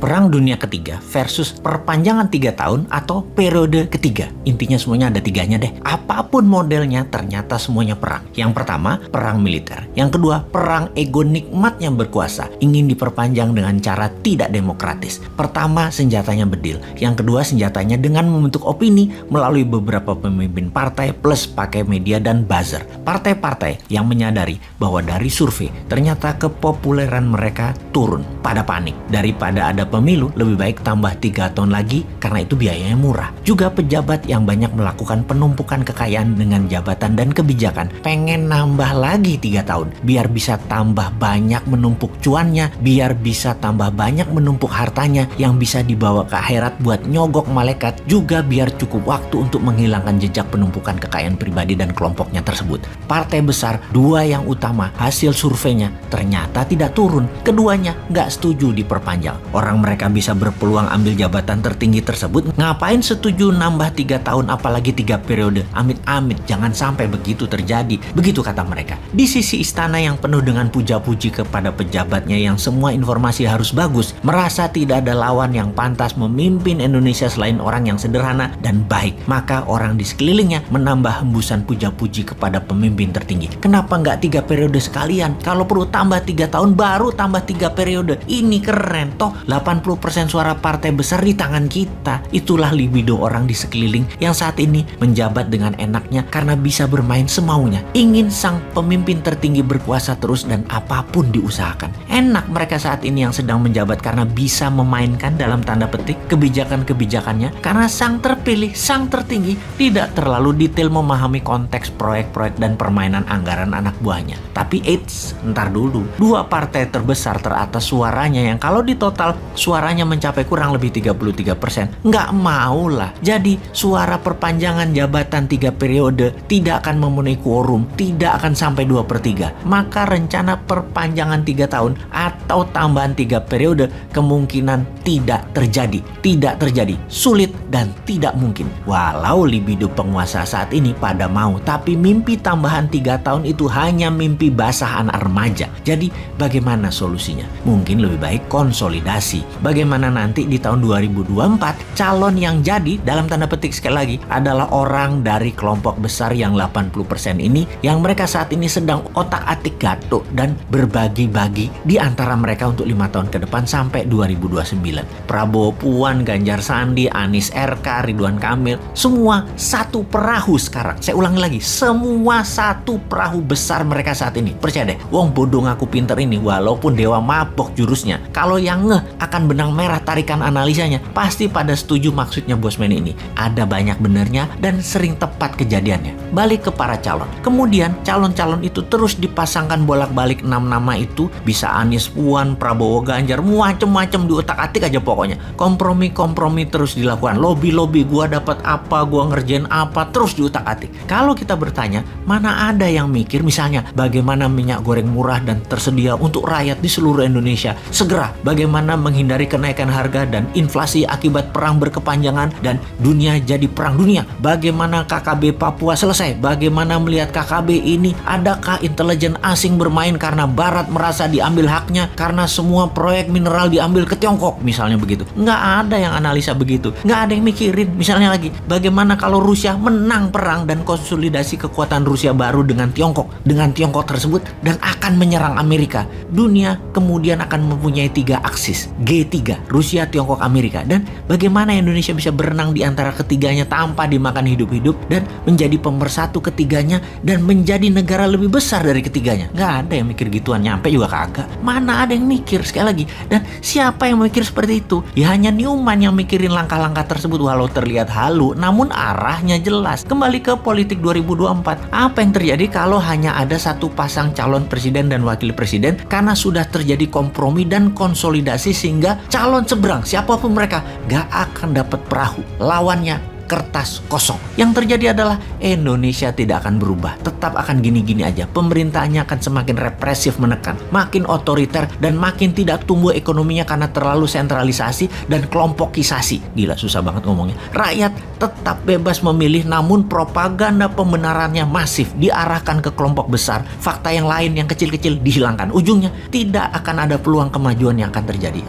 Perang Dunia Ketiga versus perpanjangan 3 tahun atau periode ketiga. Intinya semuanya ada tiganya deh. Apapun modelnya ternyata semuanya perang. Yang pertama, perang militer. Yang kedua, perang ego nikmat yang berkuasa. Ingin diperpanjang dengan cara tidak demokratis. Pertama, senjatanya bedil. Yang kedua, senjatanya dengan membentuk opini melalui beberapa pemimpin partai plus pakai media dan buzzer. Partai-partai yang menyadari bahwa dari survei ternyata kepopuleran mereka turun. Pada panik. Daripada ada pemilu, lebih baik tambah 3 tahun lagi karena itu biayanya murah. Juga pejabat yang banyak melakukan penumpukan kekayaan dengan jabatan dan kebijakan pengen nambah lagi 3 tahun biar bisa tambah banyak menumpuk cuannya, biar bisa tambah banyak menumpuk hartanya yang bisa dibawa ke akhirat buat nyogok malaikat, juga biar cukup waktu untuk menghilangkan jejak penumpukan kekayaan pribadi dan kelompoknya tersebut. Partai besar, 2 yang utama hasil surveinya ternyata tidak turun. Keduanya nggak setuju diperpanjang. Orang mereka bisa berpeluang ambil jabatan tertinggi tersebut, ngapain setuju nambah 3 tahun apalagi 3 periode? Amit-amit jangan sampai begitu terjadi. Begitu kata mereka. Di sisi istana yang penuh dengan puja-puji kepada pejabatnya yang semua informasi harus bagus, merasa tidak ada lawan yang pantas memimpin Indonesia selain orang yang sederhana dan baik, maka orang di sekelilingnya menambah hembusan puja-puji kepada pemimpin tertinggi. Kenapa nggak 3 periode sekalian? Kalau perlu tambah 3 tahun baru tambah 3 periode. Ini keren. Toh 80% suara partai besar di tangan kita. Itulah libido orang di sekeliling yang saat ini menjabat dengan enaknya karena bisa bermain semaunya. Ingin sang pemimpin tertinggi berkuasa terus dan apapun diusahakan. Enak mereka saat ini yang sedang menjabat karena bisa memainkan dalam tanda petik kebijakan-kebijakannya karena sang terpilih, sang tertinggi tidak terlalu detail memahami konteks proyek-proyek dan permainan anggaran anak buahnya. Tapi eits, ntar dulu. 2 partai terbesar teratas suaranya yang kalau di total suaranya mencapai kurang lebih 33%. Nggak mau lah. Jadi suara perpanjangan jabatan 3 periode tidak akan memenuhi quorum, tidak akan sampai 2/3. Maka rencana perpanjangan 3 tahun atau tambahan 3 periode kemungkinan tidak terjadi. Tidak terjadi. Sulit dan tidak mungkin. Walau libido penguasa saat ini pada mau, tapi mimpi tambahan 3 tahun itu hanya mimpi basah anak remaja. Jadi bagaimana solusinya? Mungkin lebih baik konsolidasi. Bagaimana nanti di tahun 2024 calon yang jadi dalam tanda petik sekali lagi adalah orang dari kelompok besar yang 80% ini yang mereka saat ini sedang otak-atik gatuk dan berbagi-bagi di antara mereka untuk 5 tahun ke depan sampai 2029. Prabowo Puan, Ganjar Sandi, Anies RK, Ridwan Kamil, semua satu perahu sekarang. Saya ulangi lagi, semua satu perahu besar mereka saat ini. Percaya deh, wong bodoh ngaku pinter ini walaupun dewa mabok jurusnya. Kalau yang ngeh akan benang merah tarikan analisanya, pasti pada setuju maksudnya Bosman ini. Ada banyak benernya dan sering tepat kejadiannya. Balik ke para calon. Kemudian calon-calon itu terus dipasangkan bolak-balik 6 nama itu. Bisa Anies, Puan, Prabowo, Ganjar, macem-macem diutak-atik aja pokoknya. Kompromi-kompromi terus dilakukan. Lobby-lobby, gua dapat apa, gua ngerjain apa, terus diutak-atik. Kalau kita bertanya, mana ada yang mikir misalnya bagaimana minyak goreng murah dan tersedia untuk rakyat di seluruh Indonesia. Segera bagaimana menghindari kenaikan harga dan inflasi akibat perang berkepanjangan dan dunia jadi perang dunia. Bagaimana KKB Papua selesai. Bagaimana melihat KKB ini, adakah intelijen asing bermain karena Barat merasa diambil haknya karena semua proyek mineral diambil ke Tiongkok misalnya begitu. Nggak ada yang analisa begitu. Nggak ada yang mikirin misalnya lagi bagaimana kalau Rusia menang perang dan konsolidasi kekuatan Rusia baru dengan Tiongkok tersebut dan akan menyerang Amerika. Dunia kemudian akan mempunyai 3 aksis, G3, Rusia, Tiongkok, Amerika. Dan bagaimana Indonesia bisa berenang di antara ketiganya tanpa dimakan hidup-hidup dan menjadi pemersatu ketiganya dan menjadi negara lebih besar dari ketiganya. Nggak ada yang mikir gituan, nyampe juga kagak. Mana ada yang mikir sekali lagi. Dan siapa yang mikir seperti itu? Ya hanya Newman yang mikirin langkah-langkah tersebut walau terlihat halu, namun arahnya jelas. Kembali ke politik 2024. Apa yang terjadi kalau hanya ada satu pasang calon presiden dan wakil presiden karena sudah terjadi kompromi dan konsolidasi sehingga calon seberang siapapun mereka gak akan dapat perahu. Lawannya kertas kosong. Yang terjadi adalah Indonesia tidak akan berubah. Tetap akan gini-gini aja. Pemerintahnya akan semakin represif menekan, makin otoriter dan makin tidak tumbuh ekonominya karena terlalu sentralisasi dan kelompokisasi. Gila, susah banget ngomongnya. Rakyat tetap bebas memilih namun propaganda pembenarannya masif diarahkan ke kelompok besar. Fakta yang lain yang kecil-kecil dihilangkan. Ujungnya tidak akan ada peluang kemajuan yang akan terjadi.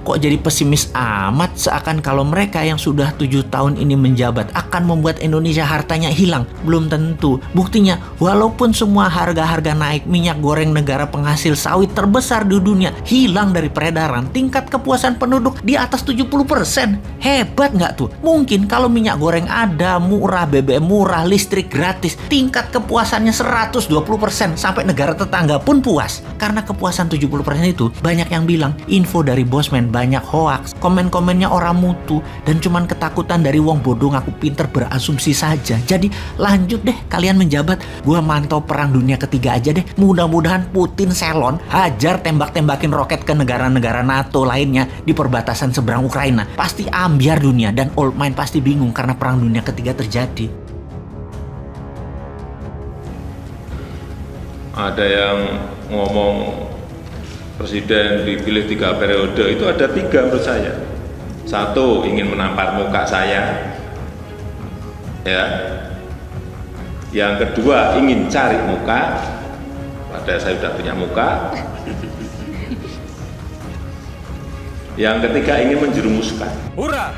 Kok jadi pesimis amat, seakan kalau mereka yang sudah 7 tahun ini menjabat akan membuat Indonesia hartanya hilang. Belum tentu. Buktinya, walaupun semua harga-harga naik, minyak goreng negara penghasil sawit terbesar di dunia hilang dari peredaran, tingkat kepuasan penduduk di atas 70%. Hebat nggak tuh? Mungkin kalau minyak goreng ada, murah, BBM murah, listrik gratis, tingkat kepuasannya 120%, sampai negara tetangga pun puas. Karena kepuasan 70% itu, banyak yang bilang info dari bosman, banyak hoaks, komen-komennya orang mutu, dan cuman ketakutan dari wong bodoh ngaku pinter berasumsi saja. Jadi lanjut deh kalian menjabat, gua mantau perang dunia ketiga aja deh. Mudah-mudahan Putin selon, hajar tembak-tembakin roket ke negara-negara NATO lainnya di perbatasan seberang Ukraina. Pasti ambiar dunia, dan old mind pasti bingung karena perang dunia ketiga terjadi. Ada yang ngomong presiden dipilih 3 periode, itu ada 3 menurut saya. 1, ingin menampar muka saya, ya. Yang kedua, ingin cari muka, padahal saya sudah punya muka. Yang ketiga, ingin menjerumuskan. Hurrah!